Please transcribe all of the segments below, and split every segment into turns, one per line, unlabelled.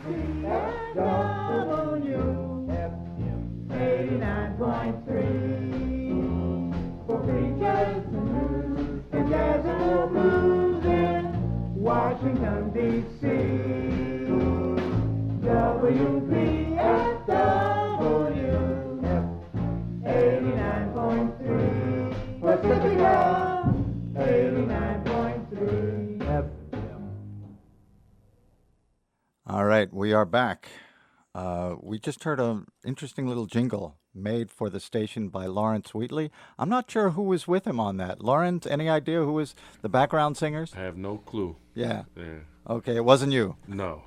WPFW 89.3 for preachers and news and jazz and blues in Washington, D.C. WPFW 89.3 Pacifica 89.3 FM.
All right, we are back. We just heard an interesting little jingle made for the station by Lawrence Wheatley. I'm not sure who was with him on that. Lawrence, any idea who was the background singers?
I have no clue.
Yeah.
Yeah.
Okay, it wasn't you.
No.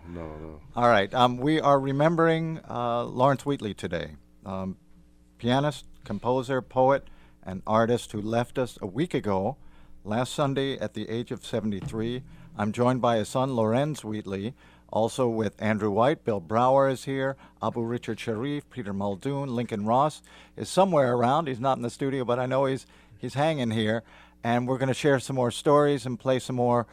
All right, we are remembering Lawrence Wheatley today. Pianist, composer, poet, and artist who left us a week ago, last Sunday at the age of 73. I'm joined by his son, Lawrence Wheatley, also with Andrew White. Bill Brower is here, Abu Richard Sharif, Peter Muldoon, Lincoln Ross is somewhere around. He's not in the studio, but I know he's hanging here. And we're going to share some more stories and play some more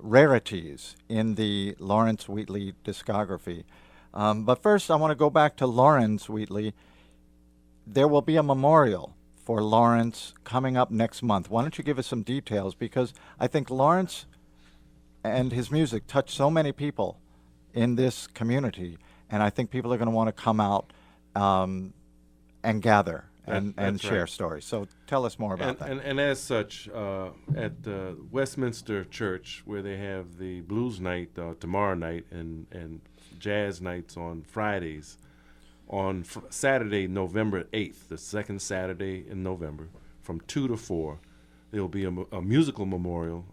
rarities in the Lawrence Wheatley discography. But first, I want to go back to Lawrence Wheatley. There will be a memorial for Lawrence coming up next month. Why don't you give us some details? Because I think Lawrence and his music touched so many people in this community, and I think people are going to want to come out and gather and share stories. So tell us more about that.
And as such, at Westminster Church, where they have the blues night tomorrow night and jazz nights on Fridays, on Saturday, November 8th, the second Saturday in November, from 2 to 4, there will be a musical memorial.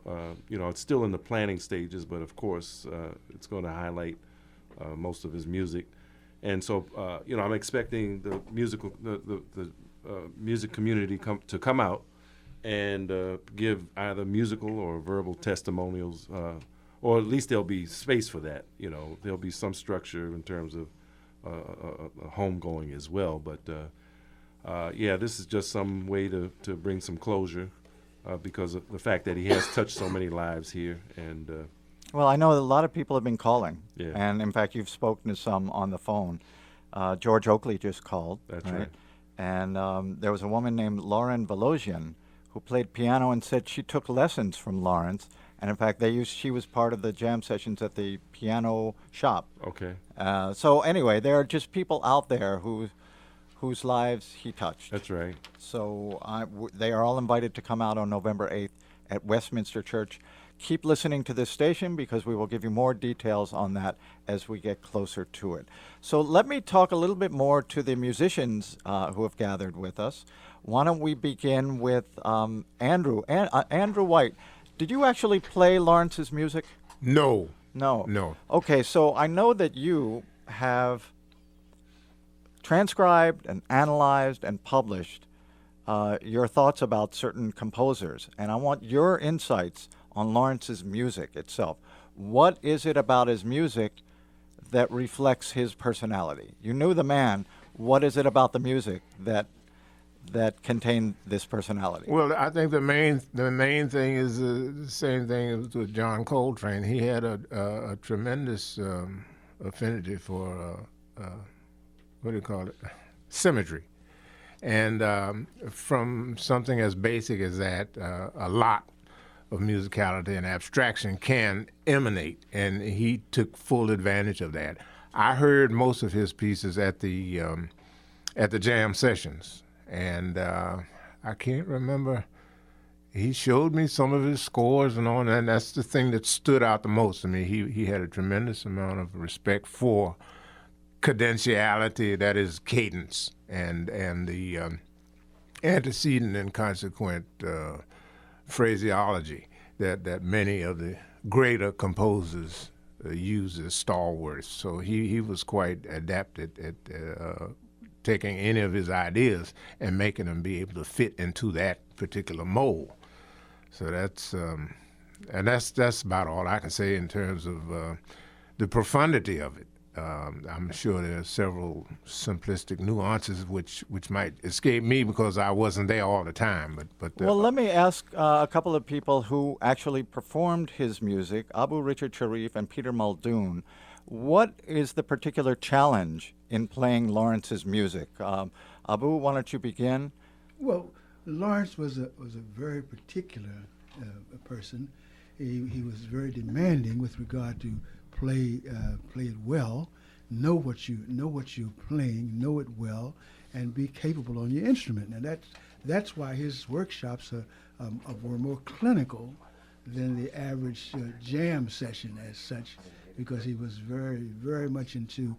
It's still in the planning stages, but of course, it's going to highlight most of his music. And so, I'm expecting the music community to come out and give either musical or verbal testimonials, or at least there'll be space for that. There'll be some structure in terms of homegoing as well. But this is just some way to bring some closure because of the fact that he has touched so many lives here. And
well, I know that a lot of people have been calling.
Yeah.
And in fact, you've spoken to some on the phone. George Oakley just called.
That's right.
And there was a woman named Lauren Volosian who played piano and said she took lessons from Lawrence. And in fact, she was part of the jam sessions at the piano shop.
Okay.
So anyway, there are just people out there whose lives he touched.
That's right.
So they are all invited to come out on November 8th at Westminster Church. Keep listening to this station because we will give you more details on that as we get closer to it. So let me talk a little bit more to the musicians who have gathered with us. Why don't we begin with Andrew? Andrew White, did you actually play Lawrence's music?
No.
No. Okay, so I know that you have transcribed and analyzed and published your thoughts about certain composers, and I want your insights on Lawrence's music itself. What is it about his music that reflects his personality? You knew the man. What is it about the music that contained this personality?
Well, I think the main thing is the same thing as with John Coltrane. He had a tremendous affinity for what do you call it? Symmetry. And from something as basic as that, a lot of musicality and abstraction can emanate, and he took full advantage of that. I heard most of his pieces at the jam sessions, and I can't remember. He showed me some of his scores and all, and that's the thing that stood out the most to me. He had a tremendous amount of respect for cadentiality, that is cadence, and the antecedent and consequent phraseology that many of the greater composers use as stalwarts. So he was quite adept at taking any of his ideas and making them be able to fit into that particular mold. So that's about all I can say in terms of the profundity of it. I'm sure there are several simplistic nuances which might escape me because I wasn't there all the time. But
well, let me ask a couple of people who actually performed his music, Abu Richard Sharif and Peter Muldoon. What is the particular challenge in playing Lawrence's music? Abu, why don't you begin?
Well, Lawrence was a very particular person. He was very demanding with regard to play it well, know what you're playing, know it well, and be capable on your instrument. And that's why his workshops were more clinical than the average jam session as such, because he was very, very much into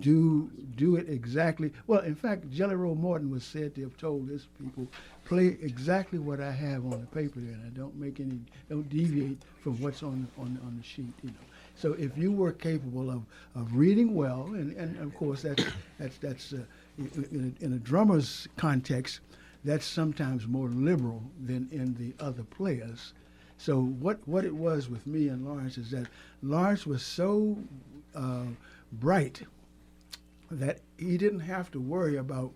do it exactly. Well, in fact, Jelly Roll Morton was said to have told his people, play exactly what I have on the paper there, and I don't deviate from what's on the sheet, you know. So if you were capable of reading well, and of course that's in a drummer's context, that's sometimes more liberal than in the other players. So what it was with me and Lawrence is that Lawrence was so bright that he didn't have to worry about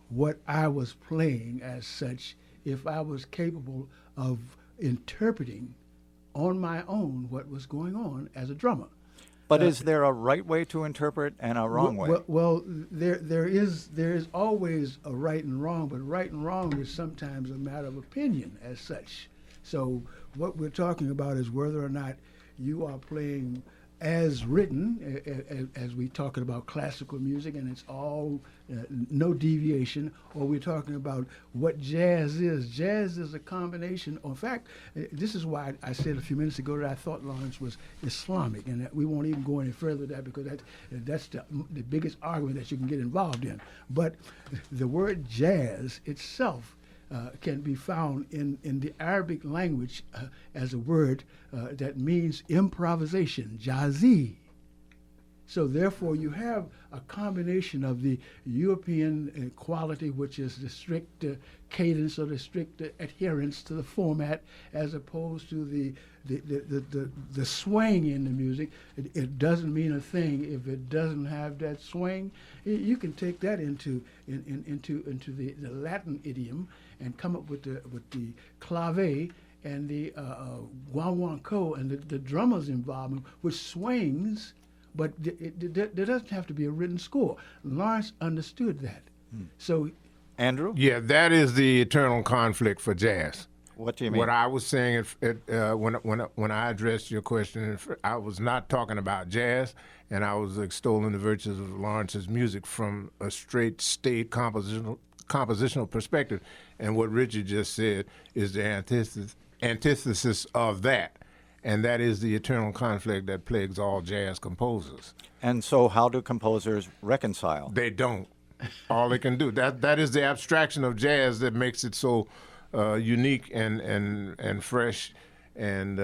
what I was playing as such if I was capable of interpreting on my own what was going on as a drummer.
But is there a right way to interpret and a wrong way?
Well, there is always a right and wrong, but right and wrong is sometimes a matter of opinion as such. So what we're talking about is whether or not you are playing as written, as we're talking about classical music, and it's all no deviation, or we're talking about what jazz is. Jazz is a combination. In fact, this is why I said a few minutes ago that I thought Lawrence was Islamic, and that we won't even go any further with that because that's the biggest argument that you can get involved in. But the word jazz itself can be found in the Arabic language as a word that means improvisation, jazi. So therefore you have a combination of the European quality, which is the strict cadence or the strict adherence to the format, as opposed to the swing in the music. It doesn't mean a thing if it doesn't have that swing. You can take that into the Latin idiom and come up with the clave and the guaguancó and the drummer's involvement, which swings, but there doesn't have to be a written score. Lawrence understood that. So,
Andrew?
Yeah, that is the eternal conflict for jazz.
What do you mean?
What I was saying when I addressed your question, I was not talking about jazz, and I was extolling the virtues of Lawrence's music from a straight state compositional perspective. And what Richard just said is the antithesis of that. And that is the eternal conflict that plagues all jazz composers.
And so how do composers reconcile?
They don't. All they can do. That is the abstraction of jazz that makes it so unique and fresh and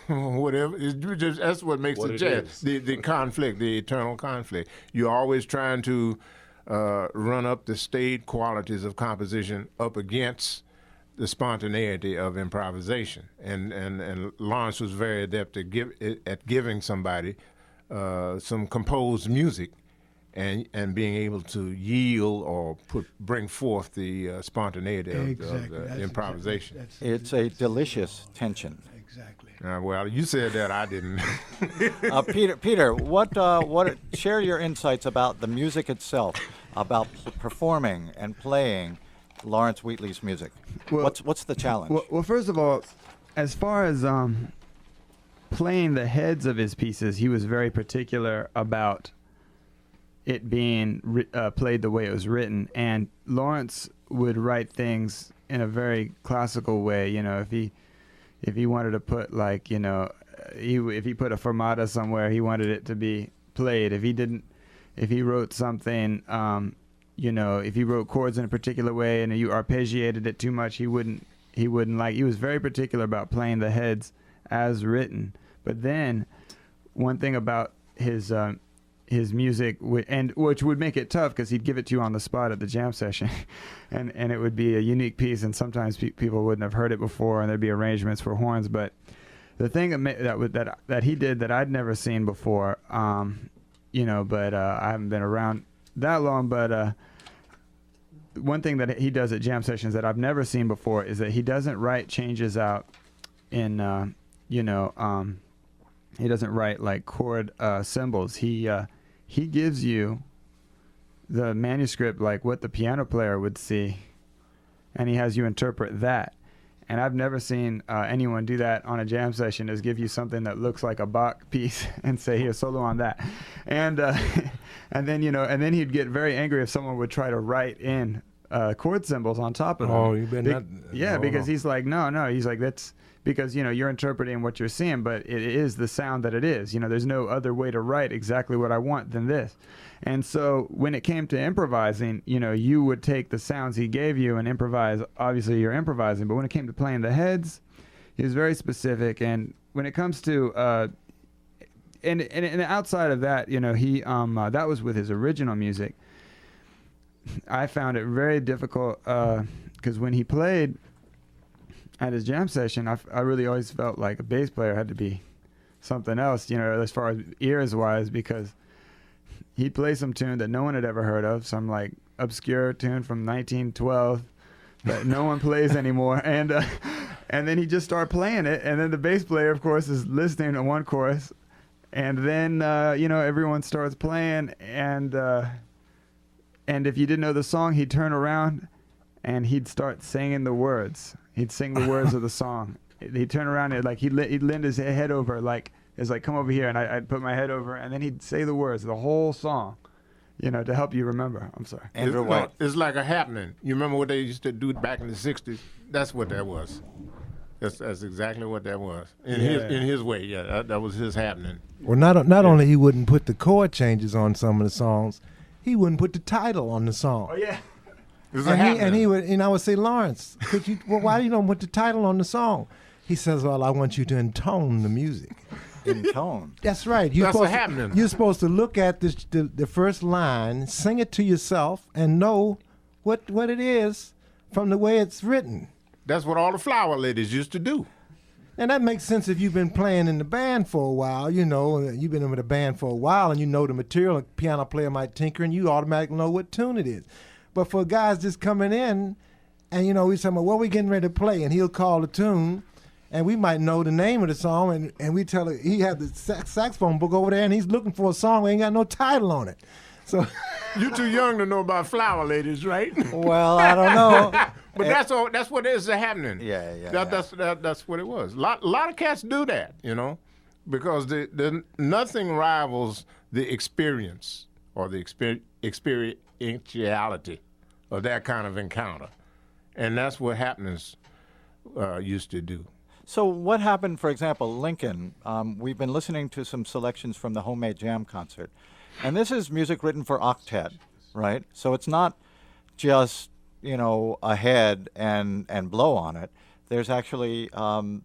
whatever. That's what makes it jazz. The conflict, the eternal conflict. You're always trying to run up the staid qualities of composition up against the spontaneity of improvisation. And Lawrence was very adept at giving somebody some composed music and being able to yield or bring forth the spontaneity of improvisation.
It's a delicious tension.
exactly.
Well, you said that, I didn't.
Peter, what? Share your insights about the music itself, about performing and playing Lawrence Wheatley's music.
Well,
What's the challenge?
Well, first of all, as far as playing the heads of his pieces, he was very particular about it being played the way it was written. And Lawrence would write things in a very classical way. You know, if he wanted to put, like, you know, if he put a fermata somewhere, he wanted it to be played. If he wrote something, you know, if he wrote chords in a particular way and you arpeggiated it too much, he wouldn't like. He was very particular about playing the heads as written. But then one thing about his music, and which would make it tough because he'd give it to you on the spot at the jam session, and it would be a unique piece, and sometimes people wouldn't have heard it before, and there'd be arrangements for horns. But the thing that he did that I'd never seen before, you know, but I haven't been around that long, but one thing that he does at jam sessions that I've never seen before is that he doesn't write changes out in, you know, He doesn't write like chord symbols. He gives you the manuscript like what the piano player would see, and he has you interpret that. And I've never seen anyone do that on a jam session, is give you something that looks like a Bach piece and say, here, solo on that. And and then he'd get very angry if someone would try to write in chord symbols on top of
Oh,
them.
you better not.
Yeah,
no,
because
no.
he's like, no. He's like, that's because, you're interpreting what you're seeing, but it is the sound that it is. There's no other way to write exactly what I want than this. And so when it came to improvising, you would take the sounds he gave you and improvise. Obviously, you're improvising. But when it came to playing the heads, he was very specific. And when it comes to and outside of that, he that was with his original music. I found it very difficult because when he played at his jam session, I really always felt like a bass player had to be something else, as far as ears wise, because he'd play some tune that no one had ever heard of, some like obscure tune from 1912 that no one plays anymore, and then he just started playing it, and then the bass player, of course, is listening to one chorus, and then everyone starts playing, and if you didn't know the song, he'd turn around and he'd start singing the words. He'd sing the words of the song. He'd turn around and he'd lean his head over, like, it's like, come over here, and I'd put my head over, and then he'd say the words, the whole song, to help you remember. I'm sorry.
Andrew White.
It's like a happening. You remember what they used to do back in the 60s? That's what that was. That's exactly what that was. In his way, yeah, that was his happening.
Well, not only he wouldn't put the chord changes on some of the songs, he wouldn't put the title on the song.
Oh, yeah.
It was a happening.
And he would, and I would say, Lawrence, why you don't put the title on the song? He says, well, I want you to intone the music.
Intone.
That's right.
That's a happening.
You're supposed to look at the first line, sing it to yourself, and know what it is from the way it's written.
That's what all the flower ladies used to do.
And that makes sense if you've been playing in the band for a while, you've been in the band for a while and you know the material, a piano player might tinker and you automatically know what tune it is. But for guys just coming in and, we say, well, what are we getting ready to play? And he'll call the tune and we might know the name of the song and we tell him, he had the saxophone book over there and he's looking for a song that ain't got no title on it. So
You're too young to know about flower ladies, right?
Well, I don't know.
But that's what is happening.
Yeah.
That's what it was. A lot of cats do that, because nothing rivals the experience or the experientiality of that kind of encounter, and that's what happeners used to do.
So what happened, for example, Lincoln? We've been listening to some selections from the Homemade Jam concert, and this is music written for octet, right? So it's not just a head and blow on it. There's actually some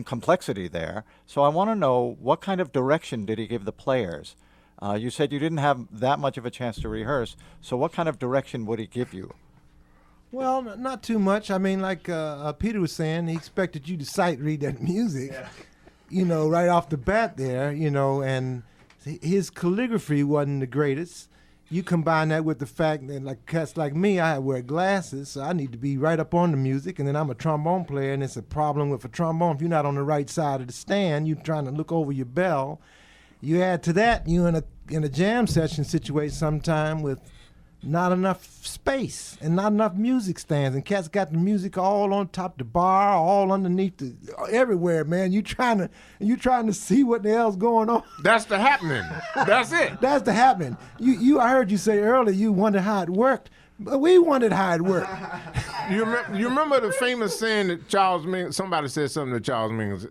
complexity there. So I want to know, what kind of direction did he give the players? You said you didn't have that much of a chance to rehearse, so what kind of direction would he give you?
Well, not too much. I mean, like Peter was saying, he expected you to sight read that music, right off the bat there, and his calligraphy wasn't the greatest. You combine that with the fact that, like cats like me, I wear glasses, so I need to be right up on the music, and then I'm a trombone player, and it's a problem with a trombone. If you're not on the right side of the stand, you're trying to look over your bell. You add to that, you in a jam session situation sometime with not enough space and not enough music stands, and cats got the music all on top the bar, all underneath everywhere, man. You trying to see what the hell's going on.
That's the happening. That's it.
That's the happening. I heard you say earlier you wondered how it worked, but we wondered how it worked.
You remember the famous saying that Charles Mingus, somebody said something to Charles Mingus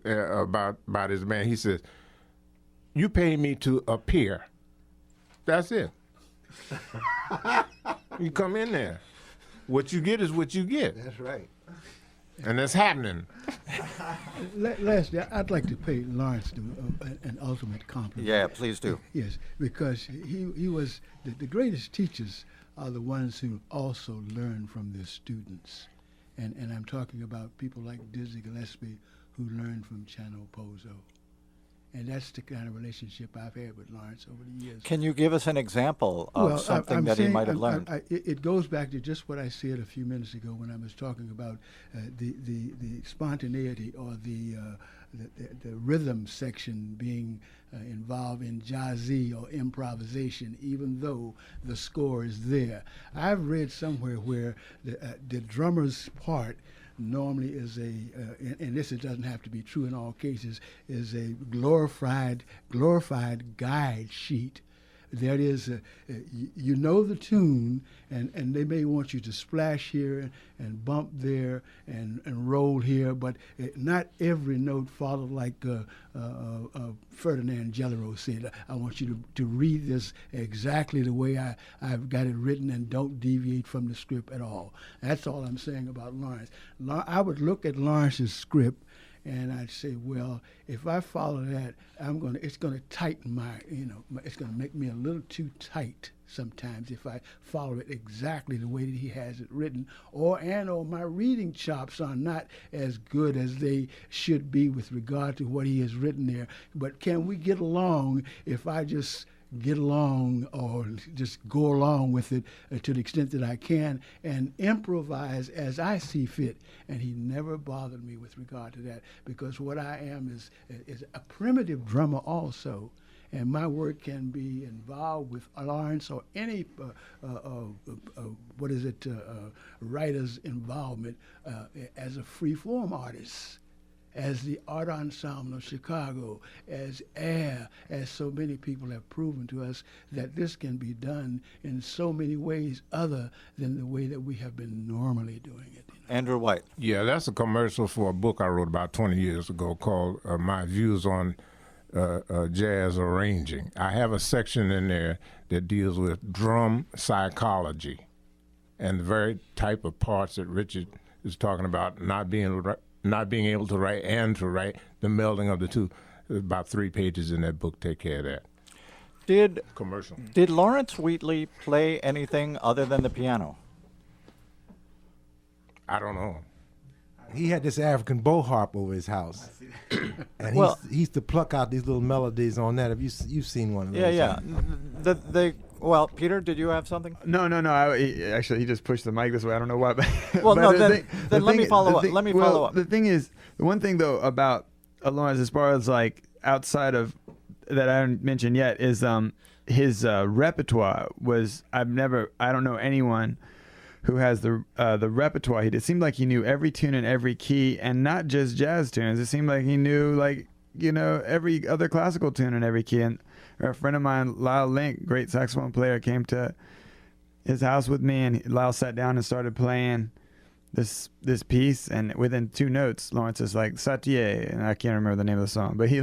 about his band. He says, "You pay me to appear." That's it. You come in there. What you get is what you get.
That's right.
And that's happening.
Lastly, I'd like to pay Lawrence an ultimate compliment.
Yeah, please do.
Yes, because he was the greatest teachers are the ones who also learn from their students, and I'm talking about people like Dizzy Gillespie who learned from Chano Pozo, And that's the kind of relationship I've had with Lawrence over the years.
Can you give us an example of something that he might have learned?
It goes back to just what I said a few minutes ago when I was talking about the spontaneity or the rhythm section being involved in jazzy or improvisation, even though the score is there. I've read somewhere where the drummer's part normally is and this doesn't have to be true in all cases, is a glorified guide sheet. That is, you know the tune, and they may want you to splash here and bump there and roll here, but not every note followed like Ferdinand Gellero said. I want you to read this exactly the way I've got it written and don't deviate from the script at all. That's all I'm saying about Lawrence. I would look at Lawrence's script and I'd say, well, if I follow that, it's gonna tighten it's gonna make me a little too tight sometimes if I follow it exactly the way that he has it written, or my reading chops are not as good as they should be with regard to what he has written there. But can we get along if I just get along or just go along with it to the extent that I can and improvise as I see fit? And he never bothered me with regard to that, because what I am is a primitive drummer also, and my work can be involved with Lawrence or any writer's involvement as a free-form artist, as the Art Ensemble of Chicago, as AIR, as so many people have proven to us that this can be done in so many ways other than the way that we have been normally doing it.
Andrew White.
Yeah, that's a commercial for a book I wrote about 20 years ago called My Views on Jazz Arranging. I have a section in there that deals with drum psychology and the very type of parts that Richard is talking about, not being able to write and to write, the melding of the two. About 3 pages in that book take care of that. Did
Lawrence Wheatley play anything other than the piano?
I don't know.
He had this African bow harp over his house, and he used to pluck out these little melodies on that. Have you've seen one of those?
Yeah. Well, Peter, did you have something?
No. Actually, he just pushed the mic this way. I don't know why.
Well, no. Then let me follow up. Let me follow up.
The thing is, the one thing though about Lawrence, as far as like outside of that I haven't mentioned yet, is his repertoire was I don't know anyone who has the repertoire. It seemed like he knew every tune in every key, and not just jazz tunes. It seemed like he knew every other classical tune in every key. And a friend of mine, Lyle Link, great saxophone player, came to his house with me, and Lyle sat down and started playing this piece, and within 2 notes, Lawrence is like Satie, and I can't remember the name of the song, but he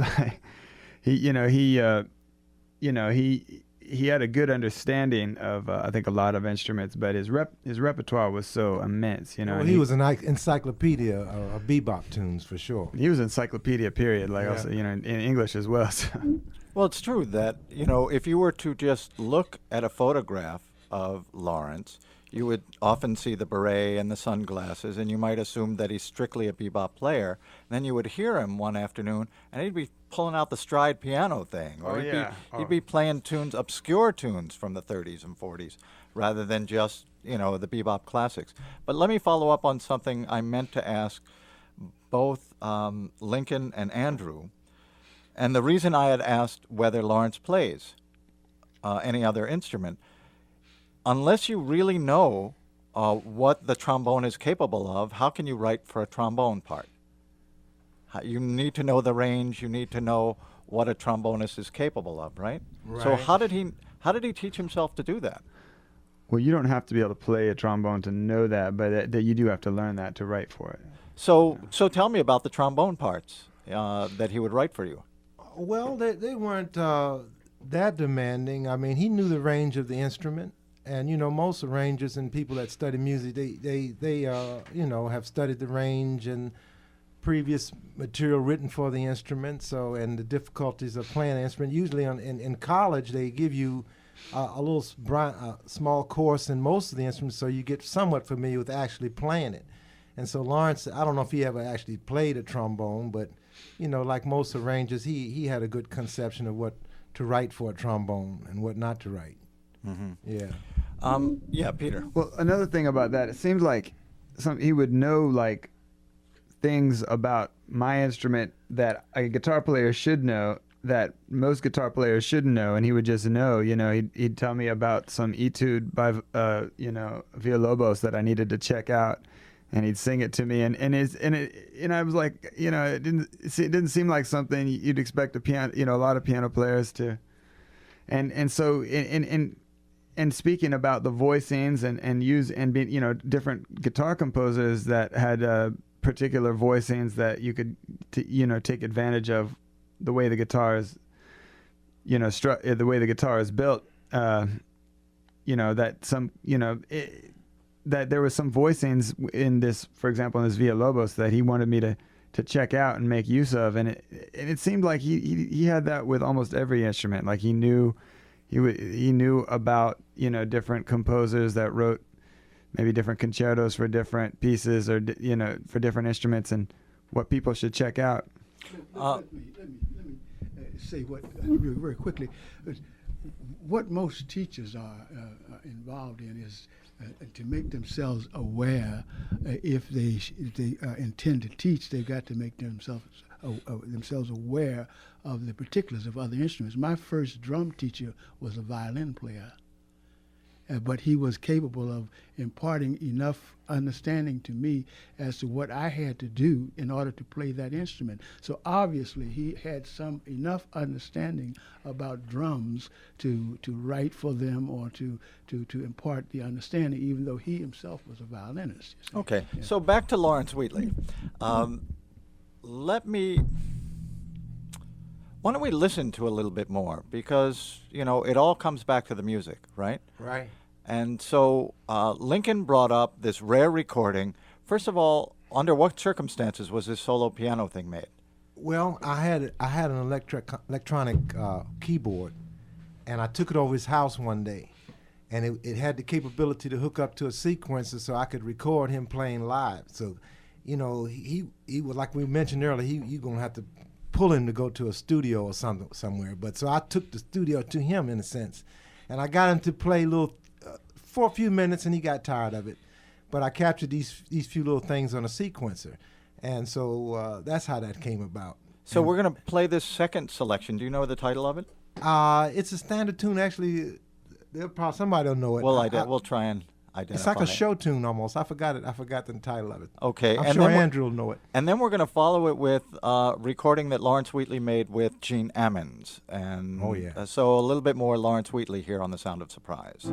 had a good understanding of I think a lot of instruments, but his repertoire was so immense,
Well, he was an encyclopedia of bebop tunes for sure.
He was encyclopedia, period. Also, in English as well. So.
Well, it's true that if you were to just look at a photograph of Lawrence, you would often see the beret and the sunglasses, and you might assume that he's strictly a bebop player. And then you would hear him one afternoon, and he'd be pulling out the stride piano thing, or he'd be playing obscure tunes from the 30s and 40s, rather than just the bebop classics. But let me follow up on something I meant to ask both Lincoln and Andrew, and the reason I had asked whether Lawrence plays any other instrument. Unless you really know what the trombone is capable of, how can you write for a trombone part? You need to know the range. You need to know what a trombonist is capable of, right? So how did he teach himself to do that?
Well, you don't have to be able to play a trombone to know that, but that you do have to learn that to write for it.
So tell me about the trombone parts that he would write for you.
Well, they weren't that demanding. I mean, he knew the range of the instrument. And most arrangers and people that study music, they have studied the range and previous material written for the instrument. So, and the difficulties of playing an instrument. Usually, in college, they give you a little small course in most of the instruments, so you get somewhat familiar with actually playing it. And so Lawrence, I don't know if he ever actually played a trombone, but like most arrangers, he had a good conception of what to write for a trombone and what not to write.
Mm-hmm.
Yeah.
Yeah, Peter.
Well, another thing about that, it seems like he would know like things about my instrument that a guitar player should know that most guitar players shouldn't know, and he would just know. He'd tell me about some etude by Villalobos that I needed to check out, and he'd sing it to me, and I was like, it didn't seem like something you'd expect a lot of piano players to, and so and speaking about the voicings and being different guitar composers that had particular voicings that you could take advantage of the way the guitar is the way the guitar is built, that some that there was some voicings in this, for example, in this Villalobos that he wanted me to check out and make use of, and it seemed like he had that with almost every instrument. Like he knew about different composers that wrote maybe different concertos for different pieces or for different instruments and what people should check out.
Let me say what very, very quickly. What most teachers are involved in is to make themselves aware. If they intend to teach, they've got to make themselves aware of the particulars of other instruments. My first drum teacher was a violin player. But he was capable of imparting enough understanding to me as to what I had to do in order to play that instrument. So obviously he had enough understanding about drums to write for them or to impart the understanding, even though he himself was a violinist. You see.
Okay,
Yeah.
so back to Lawrence Wheatley. Why don't we listen to a little bit more? Because, it all comes back to the music, right?
Right.
And so Lincoln brought up this rare recording. First of all, under what circumstances was this solo piano thing made?
Well, I had an electronic keyboard, and I took it over his house one day, and it had the capability to hook up to a sequencer so I could record him playing live. So, he was, like we mentioned earlier, you're going to have to pull him to go to a studio or somewhere. But so I took the studio to him in a sense, and I got him to play for a few minutes, and he got tired of it. But I captured these few little things on a sequencer, and so that's how that came about.
So we're going to play this second selection. Do you know the title of it?
It's a standard tune, actually. Somebody will know it.
We'll try and identify
It's like a
it.
show tune almost. I forgot the title of it.
Okay.
I'm sure Andrew will know it.
And then we're going to follow it with a recording that Lawrence Wheatley made with Gene Ammons. And
Oh, yeah.
So a little bit more Lawrence Wheatley here on The Sound of Surprise.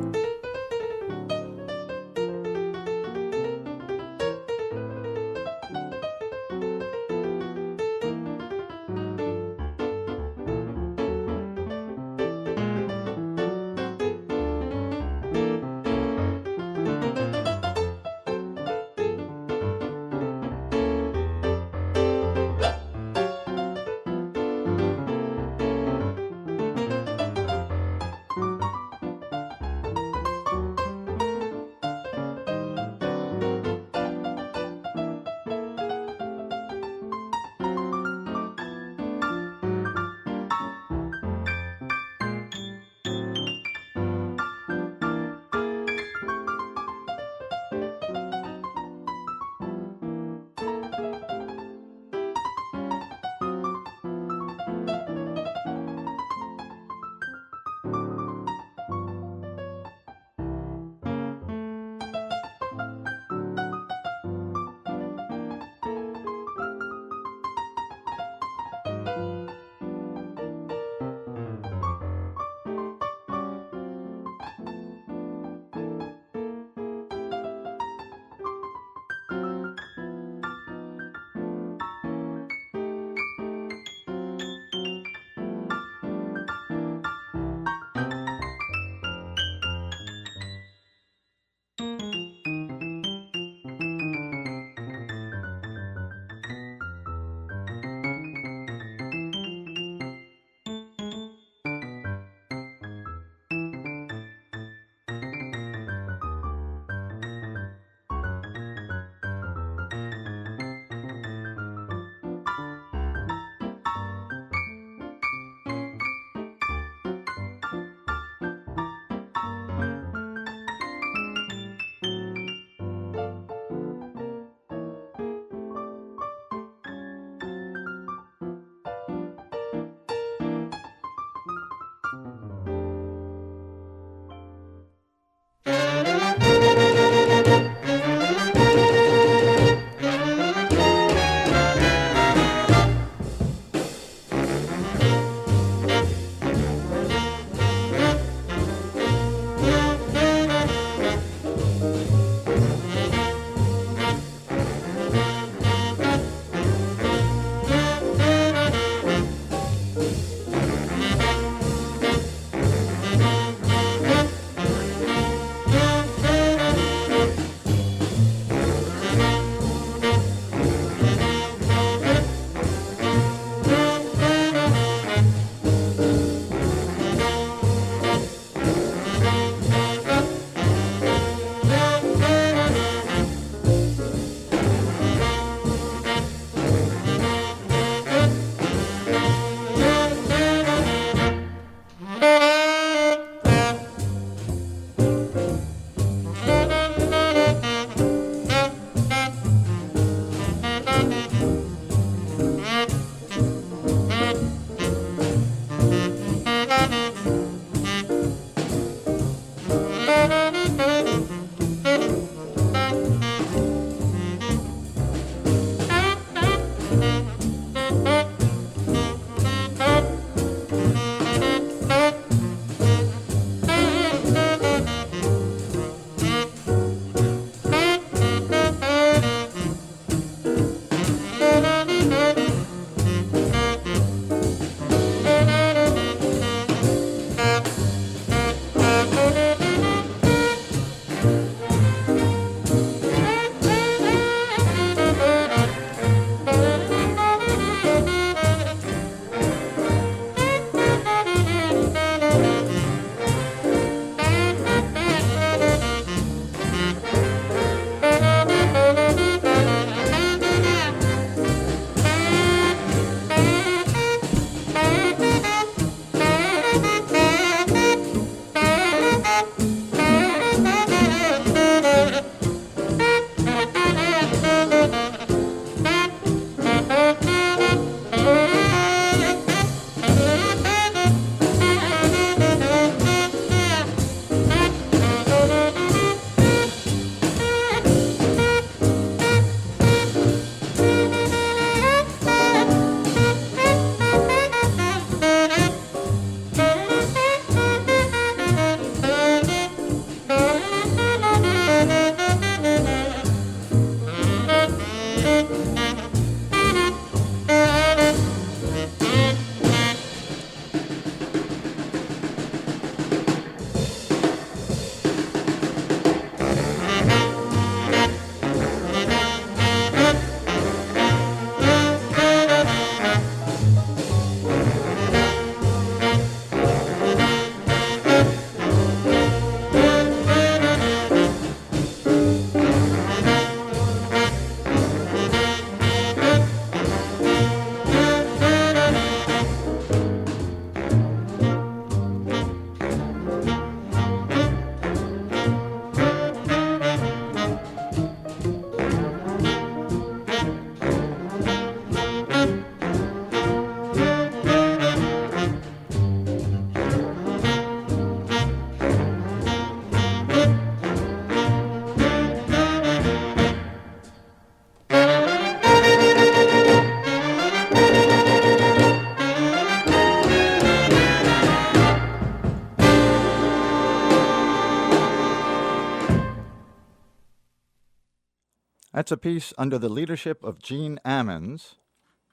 That's a piece under the leadership of Gene Ammons.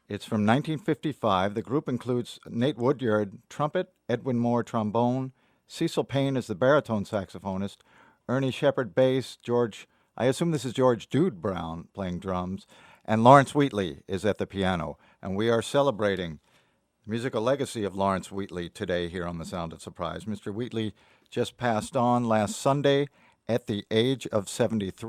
It's from 1955. The group includes Nate Woodyard, trumpet, Edwin Moore, trombone, Cecil Payne is the baritone saxophonist, Ernie Shepard, bass, I assume this is George Dude Brown playing drums, and Lawrence Wheatley is at the piano. And we are celebrating the musical legacy of Lawrence Wheatley today here on The Sound of Surprise. Mr. Wheatley just passed on last Sunday at the age of 73.